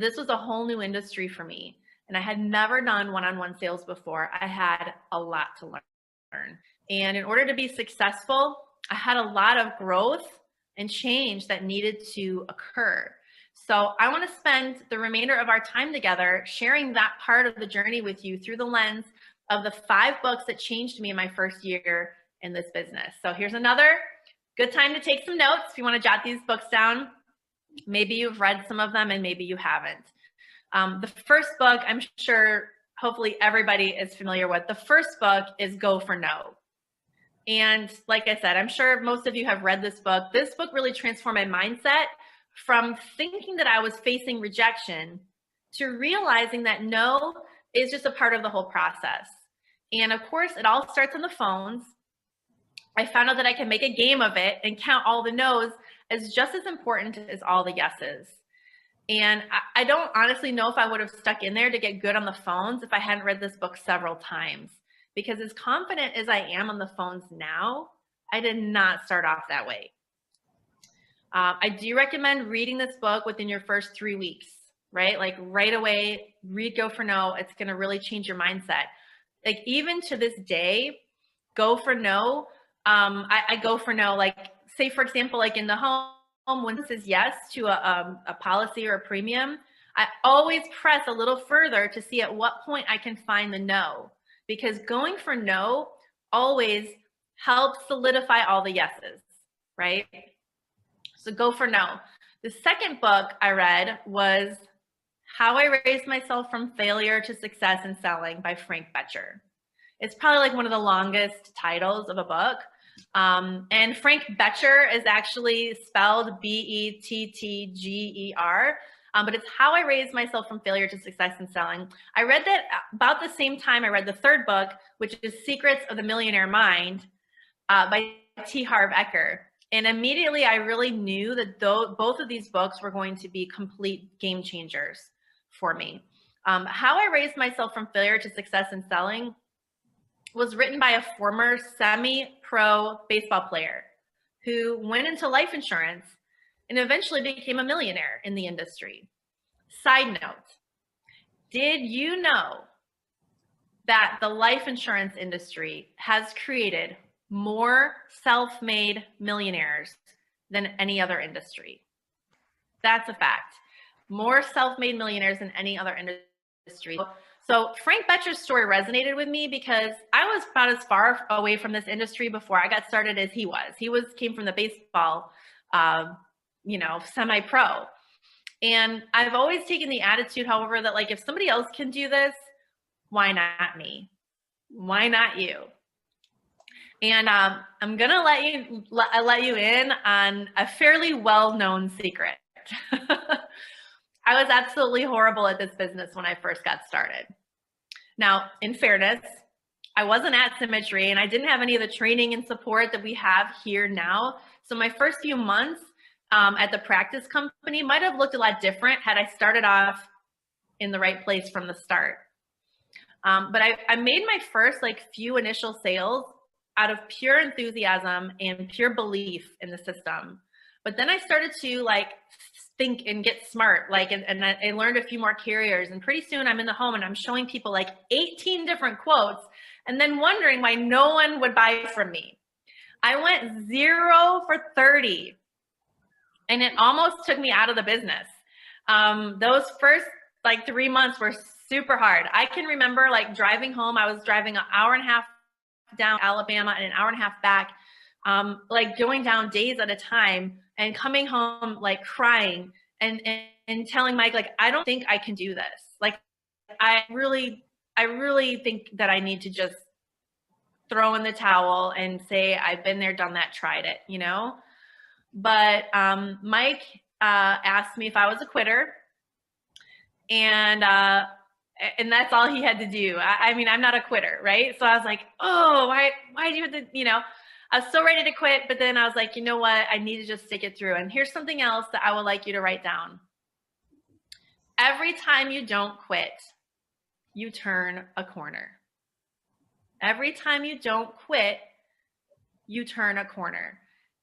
this was a whole new industry for me. And I had never done one-on-one sales before. I had a lot to learn. And in order to be successful, I had a lot of growth and change that needed to occur. So I want to spend the remainder of our time together sharing that part of the journey with you through the lens of the 5 books that changed me in my first year in this business. So here's another good time to take some notes if you want to jot these books down. Maybe you've read some of them and maybe you haven't. The first book, I'm sure hopefully everybody is familiar with. The first book is Go for No. And like I said, I'm sure most of you have read this book. This book really transformed my mindset from thinking that I was facing rejection to realizing that no is just a part of the whole process. And of course, it all starts on the phones. I found out that I can make a game of it and count all the no's as just as important as all the yeses. And I don't honestly know if I would have stuck in there to get good on the phones if I hadn't read this book several times. Because as confident as I am on the phones now, I did not start off that way. I do recommend reading this book within your first 3 weeks, right? Like right away, read Go for No. It's going to really change your mindset. Like even to this day, Go for No. I go for no, like say for example, like in the home, when it says yes to a policy or a premium, I always press a little further to see at what point I can find the no. Because going for no always helps solidify all the yeses, right? So go for no. The second book I read was How I Raised Myself from Failure to Success in Selling by Frank Bettger. It's probably like one of the longest titles of a book. And Frank Bettger is actually spelled B-E-T-T-G-E-R. But it's How I Raised Myself from Failure to Success in Selling. I read that about the same time I read the third book, which is Secrets of the Millionaire Mind by T Harv Eker. And immediately I really knew that both of these books were going to be complete game changers for me. How I Raised Myself from Failure to Success in Selling was written by a former semi-pro baseball player who went into life insurance and eventually became a millionaire in the industry. Side note, did you know that the life insurance industry has created more self-made millionaires than any other industry? That's a fact. More self-made millionaires than any other industry. So Frank Bettger's story resonated with me because I was about as far away from this industry before I got started as he was. He came from the baseball, semi-pro. And I've always taken the attitude, however, that like if somebody else can do this, why not me? Why not you? And I'm gonna let you in on a fairly well-known secret. I was absolutely horrible at this business when I first got started. Now, in fairness, I wasn't at Symmetry and I didn't have any of the training and support that we have here now. So my first few months at the practice company might have looked a lot different had I started off in the right place from the start. But I made my first few initial sales out of pure enthusiasm and pure belief in the system. But then I started to think and get smart, and I learned a few more carriers, and pretty soon I'm in the home and I'm showing people 18 different quotes and then wondering why no one would buy from me. I went 0 for 30 and it almost took me out of the business. Those first 3 months were super hard. I can remember driving home. I was driving an hour and a half down Alabama and an hour and a half back, going down days at a time and coming home crying and telling Mike, I don't think I can do this. I really think that I need to just throw in the towel and say, I've been there, done that, tried it, But Mike asked me if I was a quitter, and that's all he had to do. I mean, I'm not a quitter, right? So I was like, oh, why do you have to, I was so ready to quit, but then I was like, you know what? I need to just stick it through. And here's something else that I would like you to write down. Every time you don't quit, you turn a corner. Every time you don't quit, you turn a corner.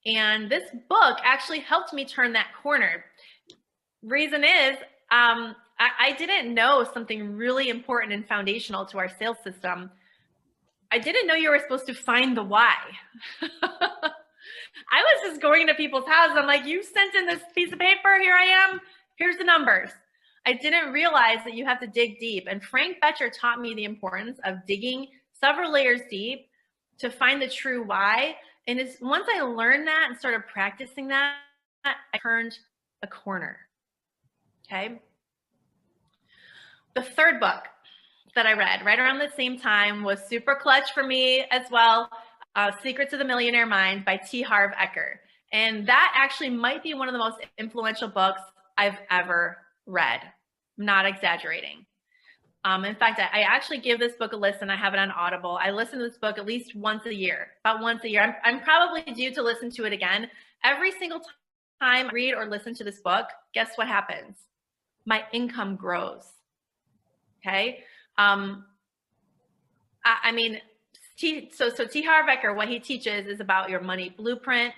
And this book actually helped me turn that corner. Reason is, I didn't know something really important and foundational to our sales system. I didn't know you were supposed to find the why. I was just going to people's houses. I'm like, you sent in this piece of paper. Here I am. Here's the numbers. I didn't realize that you have to dig deep. And Frank Betcher taught me the importance of digging several layers deep to find the true why. And it's once I learned that and started practicing that, I turned a corner. Okay. The third book that I read right around the same time was super clutch for me as well. Secrets of the Millionaire Mind by T Harv Eker. And that actually might be one of the most influential books I've ever read. I'm not exaggerating. In fact, I actually give this book a listen. I have it on Audible. I listen to this book at least once a year, about once a year. I'm probably due to listen to it again. Every single time I read or listen to this book, guess what happens? My income grows. Okay. I mean, T Harv Eker, what he teaches is about your money blueprint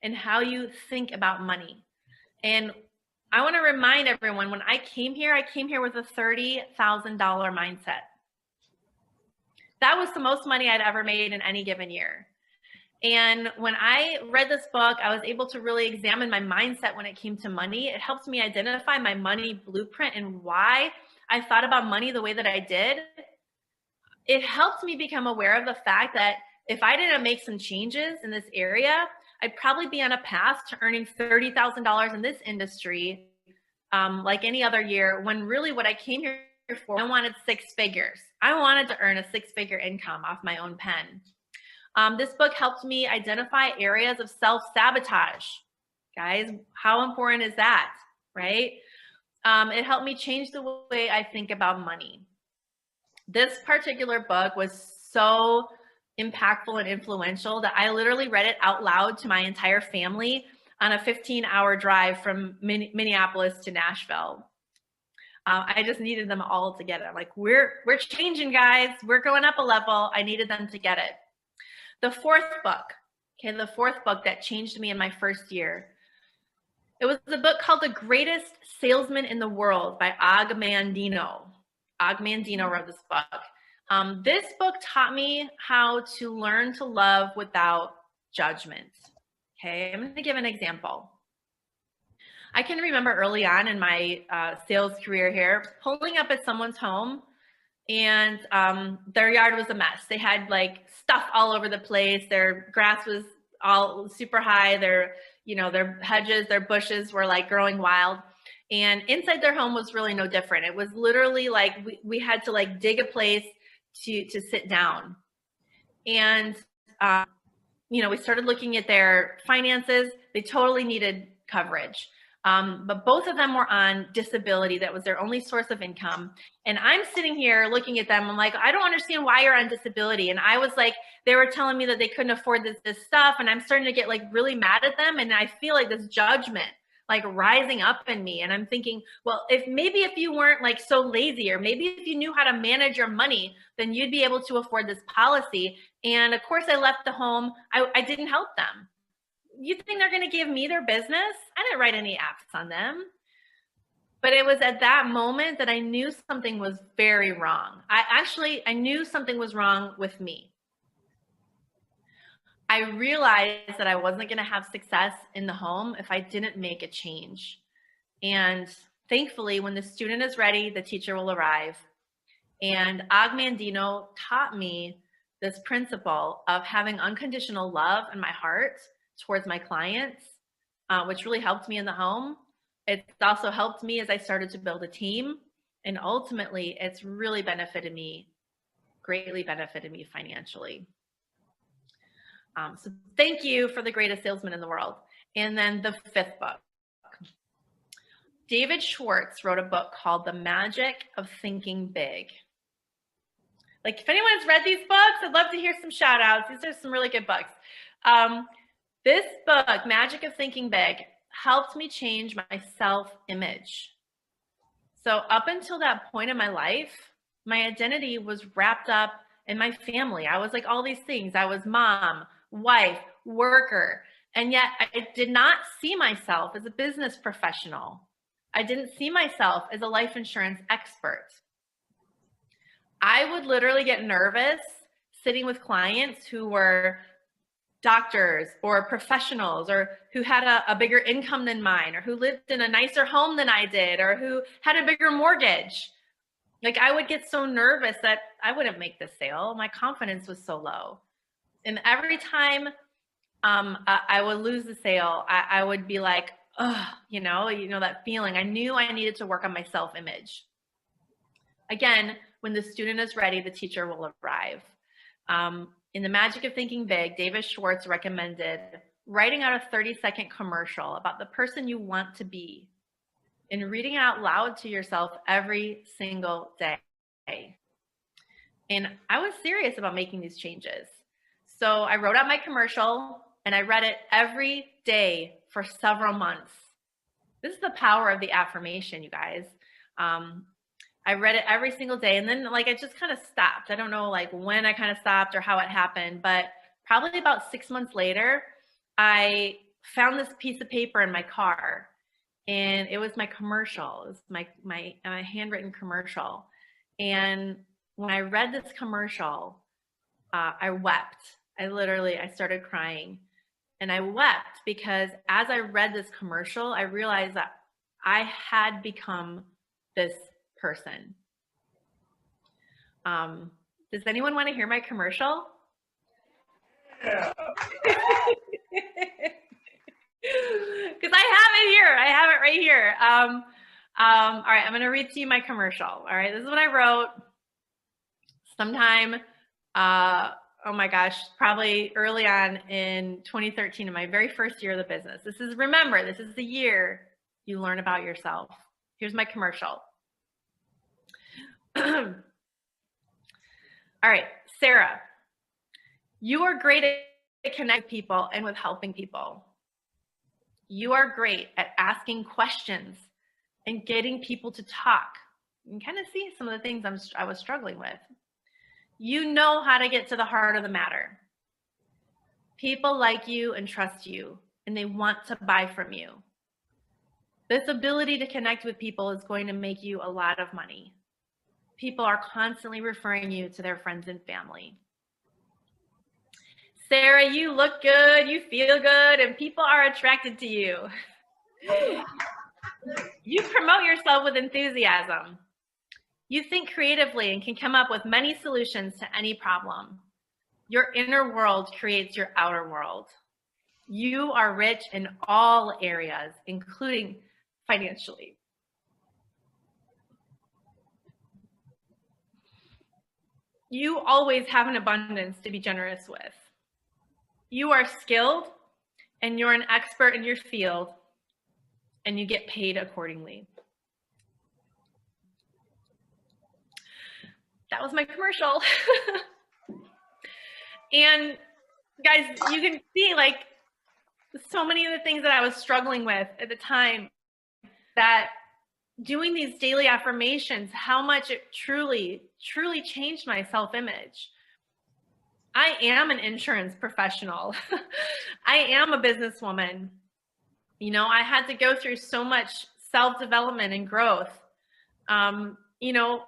and how you think about money. And I want to remind everyone, when I came here with a $30,000 mindset. That was the most money I'd ever made in any given year. And when I read this book, I was able to really examine my mindset when it came to money. It helped me identify my money blueprint and why I thought about money the way that I did. It helped me become aware of the fact that if I didn't make some changes in this area, I'd probably be on a path to earning $30,000 in this industry like any other year, when really what I came here for, I wanted 6 figures. I wanted to earn a 6-figure income off my own pen. This book helped me identify areas of self-sabotage. Guys, how important is that, right? It helped me change the way I think about money. This particular book was so impactful and influential that I literally read it out loud to my entire family on a 15-hour drive from Minneapolis to Nashville. I just needed them all to get it. I'm like, we're changing, guys. We're going up a level. I needed them to get it. The fourth book that changed me in my first year, it was a book called The Greatest Salesman in the World by Og Mandino. Og Mandino wrote this book. This book taught me how to learn to love without judgment. Okay, I'm going to give an example. I can remember early on in my sales career here, pulling up at someone's home and their yard was a mess. They had like stuff all over the place. Their grass was all super high. Their hedges, their bushes were like growing wild. And inside their home was really no different. It was literally like we had to like dig a place to sit down. And we started looking at their finances. They totally needed coverage. But both of them were on disability. That was their only source of income. And I'm sitting here looking at them. I'm like, I don't understand why you're on disability. And I was like, they were telling me that they couldn't afford this stuff. And I'm starting to get like really mad at them. And I feel like this judgment like rising up in me. And I'm thinking, well, if you weren't like so lazy, or maybe if you knew how to manage your money, then you'd be able to afford this policy. And of course I left the home. I didn't help them. You think they're going to give me their business? I didn't write any apps on them. But it was at that moment that I knew something was very wrong. I knew something was wrong with me. I realized that I wasn't going to have success in the home if I didn't make a change. And thankfully, when the student is ready, the teacher will arrive. And Og Mandino taught me this principle of having unconditional love in my heart towards my clients, which really helped me in the home. It's also helped me as I started to build a team. And ultimately, it's really greatly benefited me financially. So thank you for The Greatest Salesman in the World. And then the fifth book. David Schwartz wrote a book called The Magic of Thinking Big. Like, if anyone has read these books, I'd love to hear some shout outs. These are some really good books. This book, Magic of Thinking Big, helped me change my self-image. So up until that point in my life, my identity was wrapped up in my family. I was like all these things. I was mom, wife, worker, and yet I did not see myself as a business professional. I didn't see myself as a life insurance expert. I would literally get nervous sitting with clients who were doctors or professionals, or who had a bigger income than mine, or who lived in a nicer home than I did, or who had a bigger mortgage. Like, I would get so nervous that I wouldn't make the sale. My confidence was so low. And every time I would lose the sale, I would be like, oh, you know, that feeling. I knew I needed to work on my self-image. Again, when the student is ready, the teacher will arrive. In The Magic of Thinking Big, David Schwartz recommended writing out a 30-second commercial about the person you want to be and reading it out loud to yourself every single day. And I was serious about making these changes. So I wrote out my commercial and I read it every day for several months. This is the power of the affirmation, you guys. I read it every single day, and then like it just kind of stopped. I don't know like when I kind of stopped or how it happened, but probably about 6 months later, I found this piece of paper in my car, and it was my commercial. It was my handwritten commercial. And when I read this commercial, I wept. I started crying, and I wept because as I read this commercial, I realized that I had become this person. Does anyone want to hear my commercial? Yeah. Because I have it here. I have it right here. All right, I'm going to read to you my commercial. All right, this is what I wrote sometime, oh my gosh, probably early on in 2013, in my very first year of the business. Remember, this is the year you learn about yourself. Here's my commercial. All right, Sarah, you are great at connecting people and with helping people. You are great at asking questions and getting people to talk. You can kind of see some of the things I was struggling with. You know how to get to the heart of the matter. People like you and trust you, and they want to buy from you. This ability to connect with people is going to make you a lot of money. People are constantly referring you to their friends and family. Sarah, you look good, you feel good, and people are attracted to you. You promote yourself with enthusiasm. You think creatively and can come up with many solutions to any problem. Your inner world creates your outer world. You are rich in all areas, including financially. You always have an abundance to be generous with. You are skilled and you're an expert in your field, and you get paid accordingly. That was my commercial. And guys, you can see like so many of the things that I was struggling with at the time, that doing these daily affirmations, how much it truly, truly changed my self-image. I am an insurance professional. I am a businesswoman. You know, I had to go through so much self-development and growth. You know,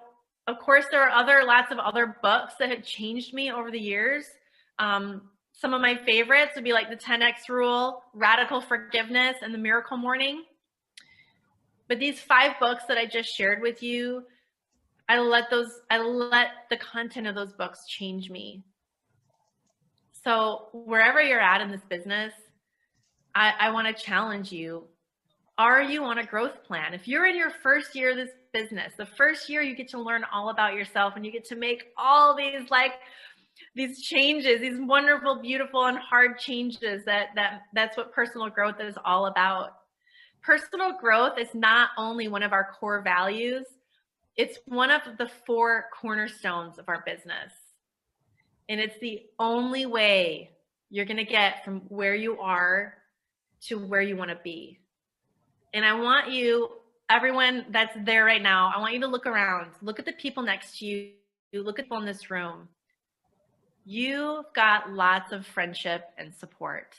of course, there are lots of other books that have changed me over the years. Some of my favorites would be like the 10X Rule, Radical Forgiveness, and The Miracle Morning. But these 5 books that I just shared with you, I let the content of those books change me. So wherever you're at in this business, I want to challenge you. Are you on a growth plan? If you're in your first year of this business, the first year you get to learn all about yourself, and you get to make all these changes, these wonderful, beautiful, and hard changes. That's what personal growth is all about. Personal growth is not only one of our core values, it's one of the 4 cornerstones of our business. And it's the only way you're going to get from where you are to where you want to be. And I want you, everyone that's there right now, I want you to look around. Look at the people next to you. Look at people in this room. You've got lots of friendship and support.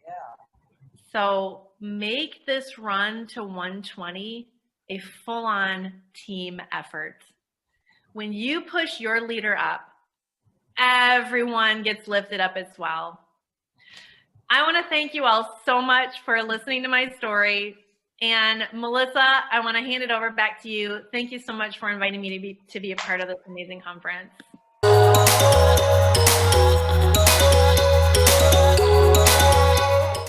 Yeah. So make this run to 120 a full-on team effort. When you push your leader up, everyone gets lifted up as well. I want to thank you all so much for listening to my story. And Melissa, I want to hand it over back to you. Thank you so much for inviting me to be a part of this amazing conference.